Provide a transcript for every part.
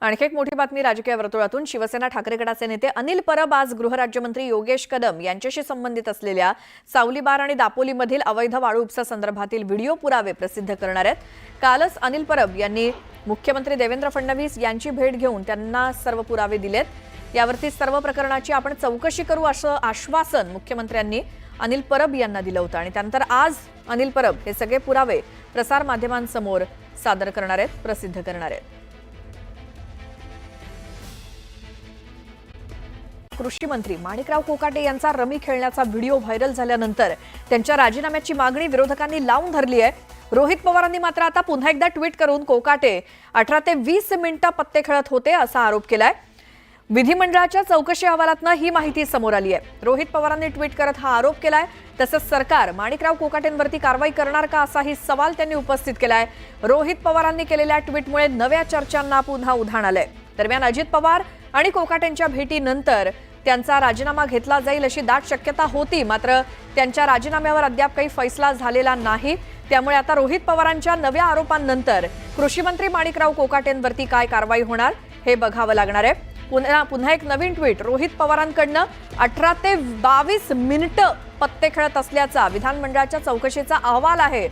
आणखी एक मोठी बातमी राजकीय वर्तुळातून। शिवसेना ठाकरे गटाचे नेते अनिल परब आज गृहराज्यमंत्री योगेश कदम यांच्याशी संबंधित असलेल्या सावलीबार आणि दापोलीमधील अवैध वाळू उपसा संदर्भातील व्हिडिओ पुरावे प्रसिद्ध करणार आहेत। कालच अनिल परब यांनी मुख्यमंत्री देवेंद्र फडणवीस यांची भेट घेऊन त्यांना सर्व पुरावे दिलेत। यावरती सर्व प्रकरणाची आपण चौकशी करू असं आश्वासन मुख्यमंत्र्यांनी अनिल परब यांना दिलं होतं आणि त्यानंतर आज अनिल परब हे सगळे पुरावे प्रसार माध्यमांसमोर सादर करणार आहेत, प्रसिद्ध करणार आहेत। कृषी मंत्री माणिकराव कोकाटे यांचा रमी खेळण्याचा व्हिडिओ व्हायरल झाल्यानंतर त्यांच्या राजीनाम्याची मागणी विरोधकांनी लावून धरली आहे। रोहित पवारांनी मात्र आता पुन्हा एकदा ट्विट करून कोकाटे 18 ते 20 मिनिटं पत्ते खेळत होते असा आरोप केलाय। विधिमंडळाच्या चौकशी अहवालातनं ही माहिती समोर आली आहे। रोहित पवारांनी ट्विट करत हा आरोप केलाय। तसंच सरकार माणिकराव कोकाटेंवरती कारवाई करणार का असाही सवाल त्यांनी उपस्थित केलाय। रोहित पवारांनी केलेल्या ट्विटमुळे नव्या चर्चांना पुन्हा उधाण आलंय। दरम्यान अजित पवार आणि कोकाटेंच्या भेटीनंतर त्यांचा राजीनामा घेतला जाईल अशी दाट शक्यता होती, मात्र त्यांच्या राजीनाम्यावर अद्याप काही फैसला झालेला नाही। त्यामुळे आता रोहित पवारांच्या नव्या आरोपांनंतर कृषी मंत्री माणिकराव कोकाटेंवरती काय कारवाई होणार हे बघावं लागणार आहे। पुन्हा एक नवीन ट्विट रोहित पवारांकडनं 18 ते 22 मिनिटं पत्ते खेळत असल्याचा विधानमंडळाच्या चौकशीचा अहवाल आहे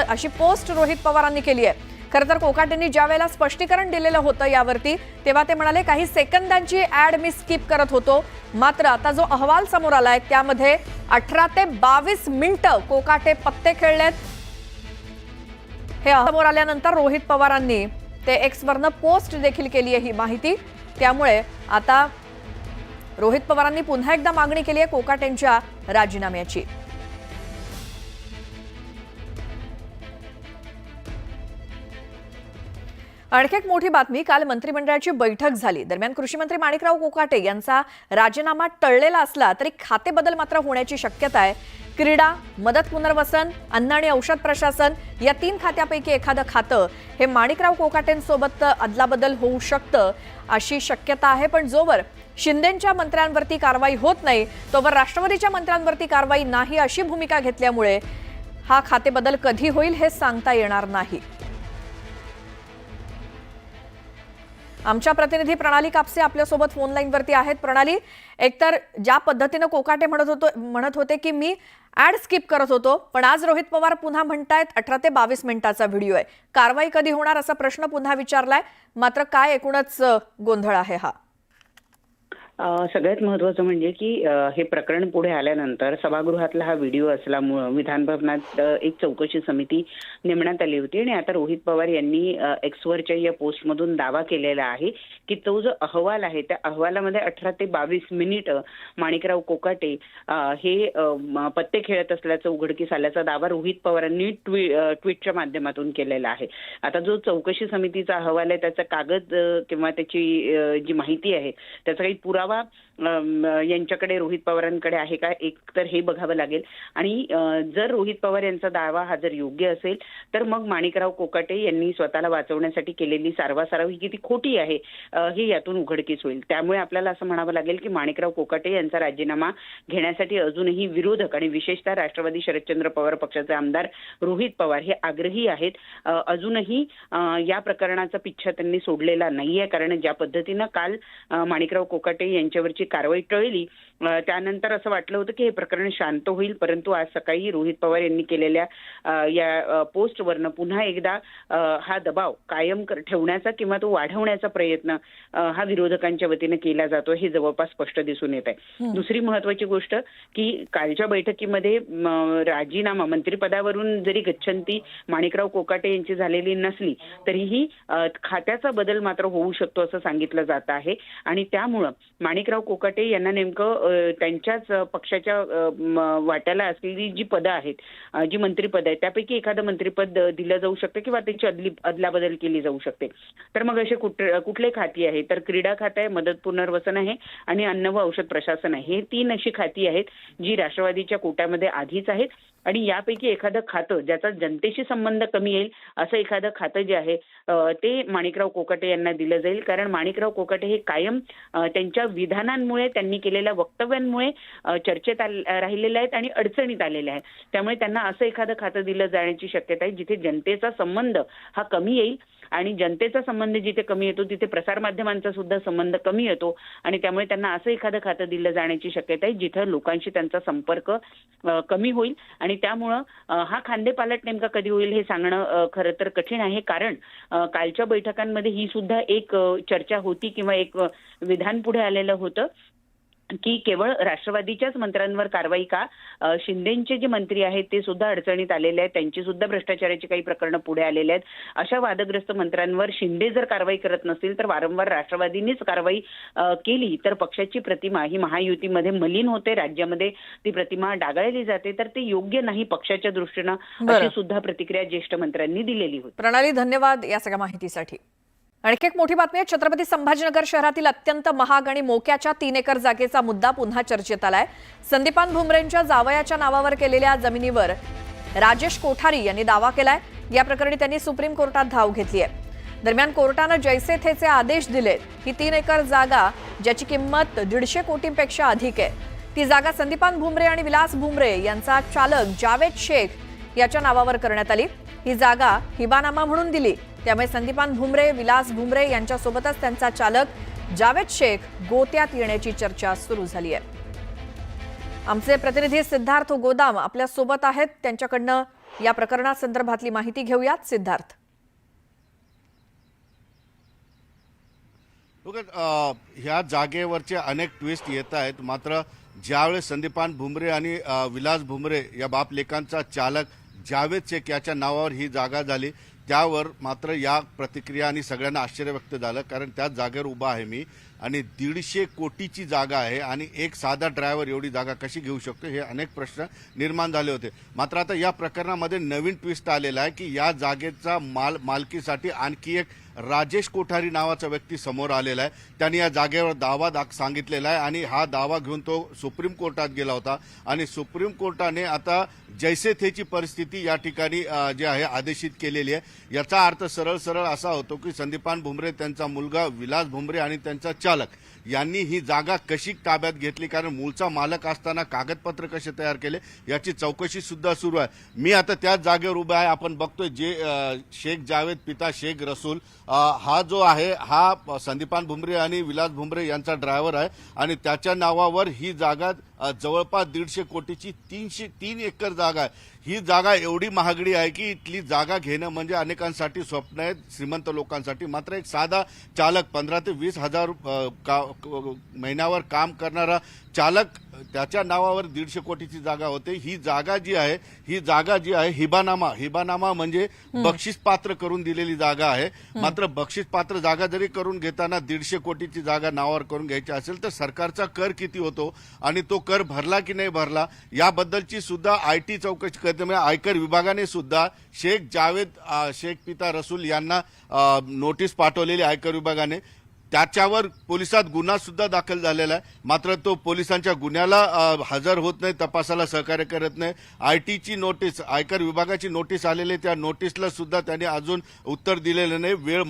अशी पोस्ट रोहित पवारांनी केली आहे। खरं तर कोकाटेंनी ज्या वेळेला स्पष्टीकरण दिलेलं होतं यावरती, तेव्हा ते म्हणाले काही सेकंदांची ऍड मी स्किप करत होतो, मात्र आता जो अहवाल समोर आलाय त्यामध्ये 18 ते 22 मिनिटं कोकाटे पत्ते खेळलेत। हे समोर आल्यानंतर रोहित पवारांनी ते एक्सवरनं पोस्ट देखील केली आहे ही माहिती। त्यामुळे आता रोहित पवारांनी पुन्हा एकदा मागणी केली आहे कोकाटेंच्या राजीनाम्याची। आणखी एक मोठी बातमी, काल मंत्रिमंडळाची बैठक झाली। दरम्यान कृषी मंत्री माणिकराव कोकाटे यांचा राजीनामा टळलेला असला तरी खाते बदल मात्र होण्याची शक्यता आहे। क्रीडा, मदत पुनर्वसन, अन्न आणि औषध प्रशासन या 3 खात्यापैकी एखादं खातं हे माणिकराव कोकाटेंसोबत अदलाबदल होऊ शकतं अशी शक्यता आहे। पण जोवर शिंदेंच्या मंत्र्यांवरती कारवाई होत नाही तोवर राष्ट्रवादीच्या मंत्र्यांवरती कारवाई नाही अशी भूमिका घेतल्यामुळे हा खाते बदल कधी होईल हे सांगता येणार नाही। आमच्या प्रतिनिधी प्रणाली कापसे आपल्यासोबत फोन लाईनवरती आहेत। प्रणाली, एकतर ज्या पद्धतीने कोकाटे म्हणत होते की मी ऍड स्किप करत होतो, पण आज रोहित पवार पुन्हा म्हणतायत 18 ते 22 मिनिटाचा व्हिडिओ आहे, कारवाई कधी होणार असा प्रश्न पुन्हा विचारलाय। मात्र काय एकूणच गोंधळ आहे हा? सगळ्यात महत्त्वाचं म्हणजे की हे प्रकरण पुढे आल्यानंतर सभागृहातला हा व्हिडिओ असल्यामुळे विधान भवनात एक चौकशी समिती नेमण्यात आली होती आणि आता रोहित पवार यांनी एक्सवरच्या या पोस्टमधून दावा केलेला आहे की तो जो अहवाल आहे त्या अहवालामध्ये 18 ते 22 मिनिटं माणिकराव कोकाटे हे पत्ते खेळत असल्याचं उघडकीस आल्याचा दावा रोहित पवारांनी ट्विटच्या माध्यमातून केलेला आहे। आता जो चौकशी समितीचा अहवाल आहे त्याचा कागद किंवा त्याची जी माहिती आहे त्याचा काही पुरावा यांच्याकडे रोहित पवारांकडे आहे का, एक तर हे बघावं लागेल। आणि जर रोहित पवार यांचा दावा हा जर योग्य असेल तर मग माणिकराव कोकाटे यांनी स्वतःला वाचवण्यासाठी केलेली सारवासारव ही किती खोटी आहे हे यातून उघडकीस होईल। त्यामुळे आपल्याला असं म्हणावं लागेल की माणिकराव कोकाटे यांचा राजीनामा घेण्यासाठी अजूनही विरोधक आणि विशेषतः राष्ट्रवादी शरदचंद्र पवार पक्षाचे आमदार रोहित पवार हे आग्रही आहेत। अजूनही या प्रकरणाचा पिच्छा त्यांनी सोडलेला नाहीये, कारण ज्या पद्धतीनं काल माणिकराव कोकाटे यांच्यावरची कारवाई टळली त्यानंतर असं वाटलं होतं की हे प्रकरण शांत होईल, परंतु आज सकाळी रोहित पवार यांनी केलेल्या या पोस्टवरनं पुन्हा एकदा हा दबाव कायम ठेवण्याचा किंवा तो वाढवण्याचा प्रयत्न हा विरोधकांच्या वतीने केला जातो हे जवळपास स्पष्ट दिसून येत आहे। दुसरी महत्वाची गोष्ट की कालच्या बैठकीमध्ये राजीनामा मंत्रिपदावरून जरी गच्छंती माणिकराव कोकाटे यांची झालेली नसली तरीही खात्याचा बदल मात्र होऊ शकतो असं सांगितलं जात आहे। आणि त्यामुळं माणिकराव कोकाटे यांना नेमकं त्यांच्याच पक्षाच्या वाट्याला असलेली जी पदं आहेत, जी मंत्रिपद आहेत त्यापैकी एखादं मंत्रिपद दिलं जाऊ शकतं किंवा त्याची अदलाबदल केली जाऊ शकते। तर मग असे कुठले खाती आहे, तर क्रीडा खातं आहे, मदत पुनर्वसन आहे आणि अन्न व औषध प्रशासन आहे। हे 3 अशी खाती आहेत जी राष्ट्रवादीच्या कोट्यामध्ये आधीच आहेत आणि यापैकी एखादं खातं ज्याचा जनतेशी संबंध कमी येईल असं एखादं खातं जे आहे ते माणिकराव कोकाटे यांना दिलं जाईल। कारण माणिकराव कोकाटे हे कायम त्यांच्या विधानांमुळे त्यांनी केलेल्या वक्तव्यांमुळे चर्चेत राहिलेले आहेत आणि अडचणीत आलेले आहेत। त्यामुळे त्यांना असं एखादं खातं दिलं जाण्याची शक्यता आहे जिथे जनतेचा संबंध हा कमी येईल आणि जनतेचा संबंध जिथे कमी येतो तिथे प्रसारमाध्यमांचा सुद्धा संबंध कमी येतो आणि त्यामुळे त्यांना असं एखादं खातं दिलं जाण्याची शक्यता आहे जिथं लोकांशी त्यांचा संपर्क कमी होईल आणि त्यामुळं हा खांदेपालट नेमका कधी होईल हे सांगणं खरं तर कठीण आहे. कारण कालच्या बैठकांमध्ये ही सुद्धा एक चर्चा होती किंवा एक विधान पुढे आलेलं होतं की केवळ राष्ट्रवादीच्याच मंत्र्यांवर कारवाई का, शिंदेचे जे मंत्री आहेत ते सुद्धा अडचणीत आलेले आहेत, त्यांची सुद्धा भ्रष्टाचाराची काही प्रकरणं पुढे आलेली आहेत. अशा वादग्रस्त मंत्र्यांवर शिंदे जर कारवाई करत नसतील तर वारंवार राष्ट्रवादीनेच कारवाई केली तर पक्षाची प्रतिमा ही महायुतीमध्ये मलिन होते, राज्यामध्ये ती प्रतिमा डागाळली जाते, तर ते योग्य नाही पक्षाच्या दृष्टीनं, अशी सुद्धा प्रतिक्रिया ज्येष्ठ मंत्र्यांनी दिलेली होती. प्रणाली, धन्यवाद या सगळ्या माहितीसाठी. आणखी एक मोठी बातमी आहे. छत्रपती संभाजीनगर शहरातील अत्यंत महाग आणि मोक्याच्या 3 एकर जागेचा मुद्दा पुन्हा चर्चेत आलाय. संदीपान भुमरेंच्या जावयाच्या नावावर केलेल्या जमिनीवर राजेश कोठारी यांनी दावा केलाय. या प्रकरणी त्यांनी सुप्रीम कोर्टात धाव घेतली आहे. दरम्यान कोर्टानं जैसे थेचे आदेश दिलेत. ही 3 एकर जागा ज्याची किंमत 150 कोटींपेक्षा अधिक आहे, ती जागा संदीपान भुमरे आणि विलास भुमरे यांचा चालक जावेद शेख याच्या नावावर करण्यात आली. ही जागा हिबानामा म्हणून दिली, त्यामुळे संदीपान भुमरे, विलास भुमरे यांच्यासोबतच त्यांचा चालक जावेद शेख गोत्यात येण्याची चर्चा सुरू झाली आहे. आमचे प्रतिनिधी सिद्धार्थ गोदाम आपल्या सोबत आहेत, त्यांच्याकडनं या प्रकरणासंदर्भातली माहिती घेऊयात. सिद्धार्थ. ह्या जागेवरचे अनेक ट्विस्ट येत आहेत. मात्र ज्यावेळेस संदीपान भुमरे आणि विलास भुमरे या बाप लेकांचा चालक जावेद शेख याच्या नावावर ही जागा झाली, त्यावर मात्र या प्रतिक्रिया आणि सगळ्यांना आश्चर्य व्यक्त झालं. कारण त्याच जागेवर उभा आहे मी आणि 150 कोटीची जागा आहे आणि एक साधा ड्रायव्हर एवढी जागा कशी घेऊ शकतो, हे अनेक प्रश्न निर्माण झाले होते. मात्र आता या प्रकरणामध्ये नवीन ट्विस्ट आलेला आहे की या जागेचा मालकीसाठी आणखी एक राजेश कोठारी नावाचा व्यक्ती समोर आलेला आहे. त्यांनी या जागेवर दावा सांगितलेला आहे आणि हा दावा घेऊन तो सुप्रीम कोर्टात गेला होता आणि सुप्रीम कोर्टाने आता जैसे थेची परिस्थिती या ठिकाणी जे आहे आदेशित केलेली आहे. याचा अर्थ सरळ सरळ असा होतो की संदीपान भुमरे, त्यांचा मुलगा विलास भुमरे आणि त्यांचा चालक यांनी ही जागा कशी ताब्यात घेतली, कारण मूळचा मालक असताना कागदपत्र कसे तयार केले याची चौकशी सुद्धा सुरू आहे. मी आता त्याच जागेवर उभा आहे. आपण बघतोय जे शेख जावेद पिता शेख रसूल हा जो आहे हा संदीपान भुमरे आणि विलास भुमरे यांचा ड्रायव्हर आहे आणि त्याच्या नावावर ही जागा जवळपास 150 कोटीची 3 एकर जागा आहे. ही जागा एवढी महागडी आहे की इथली जागा घेणं म्हणजे अनेकांसाठी स्वप्न आहे, श्रीमंत लोकांसाठी. मात्र एक साधा चालक 15 ते 20 हजार महिन्यावर काम करणारा चालक, त्याच्या नावावर 150 कोटीची जागा होते. ही जागा जी आहे हिबानामा म्हणजे बक्षीस पात्र करून दिलेली जागा आहे. मात्र बक्षीस पात्र जागा जरी करून घेताना 150 कोटीची जागा नावावर करून घ्यायची असेल तर सरकारचा कर किती होतो आणि तो कर भरला की नाही भरला याबद्दलची सुद्धा आयटी चौकशी करते. म्हणजे आयकर विभागाने सुद्धा शेख जावेद शेख पिता रसूल यांना नोटीस पाठवलेली आयकर विभागाने. त्याच्यावर पोलिसात गुन्हा सुद्धा दाखल झालेला आहे. मात्र तो पोलिसांच्या गुन्ह्याला हजर होत नाही, तपासाला सहकार्य करत नाही. आयटीची नोटीस, आयकर विभागाची नोटीस आलेली, त्या नोटीसला सुद्धा त्यांनी अजून उत्तर दिलेलं नाही, वेळ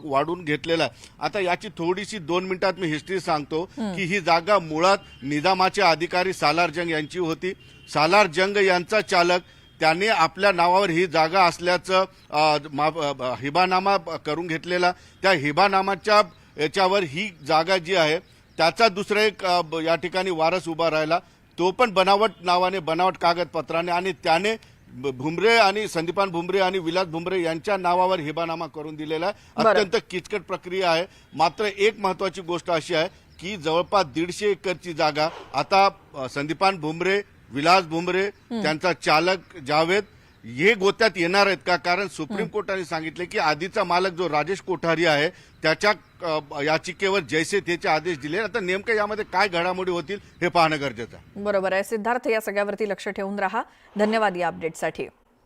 वाढून घेतलेला आहे. आता याची थोडीशी 2 मिनिटात मी हिस्ट्री सांगतो की ही जागा मुळात निजामाचे अधिकारी सालार जंग यांची होती. सालार जंग यांचा चालक त्याने आपल्या नावावर ही जागा असल्याचं हिबानामा करून घेतलेला. त्या हिबानामाच्या याच्यावर ही जागा जी आहे त्याचा दुसरा एक या ठिकाणी वारस उभा राहिला, तो पण बनावट कागदपत्राने, आणि त्याने भुमरे आणि संदीपान भुमरे आणि विलास भुमरे यांच्या नावावर हिबानामा करून दिलेला आहे. अत्यंत किचकट प्रक्रिया आहे. मात्र एक महत्वाची गोष्ट अशी आहे की जवळपास 150 एकरची जागा आता संदीपान भुमरे, विलास भुमरे, त्यांचा चालक जावेद हे गोत्यात येणार आहेत का? कारण सुप्रीम कोर्टाने सांगितले की आधीचा मालक जो राजेश कोठारी आहे त्याच्या याचिकेवर जैसे थेचे आदेश दिले. आता नेमकं यामध्ये काय घडामोडी होतील हे पाहणं गरजेचं आहे. बरोबर आहे सिद्धार्थ, या सगळ्यावरती लक्ष ठेवून राहा. धन्यवाद या अपडेटसाठी.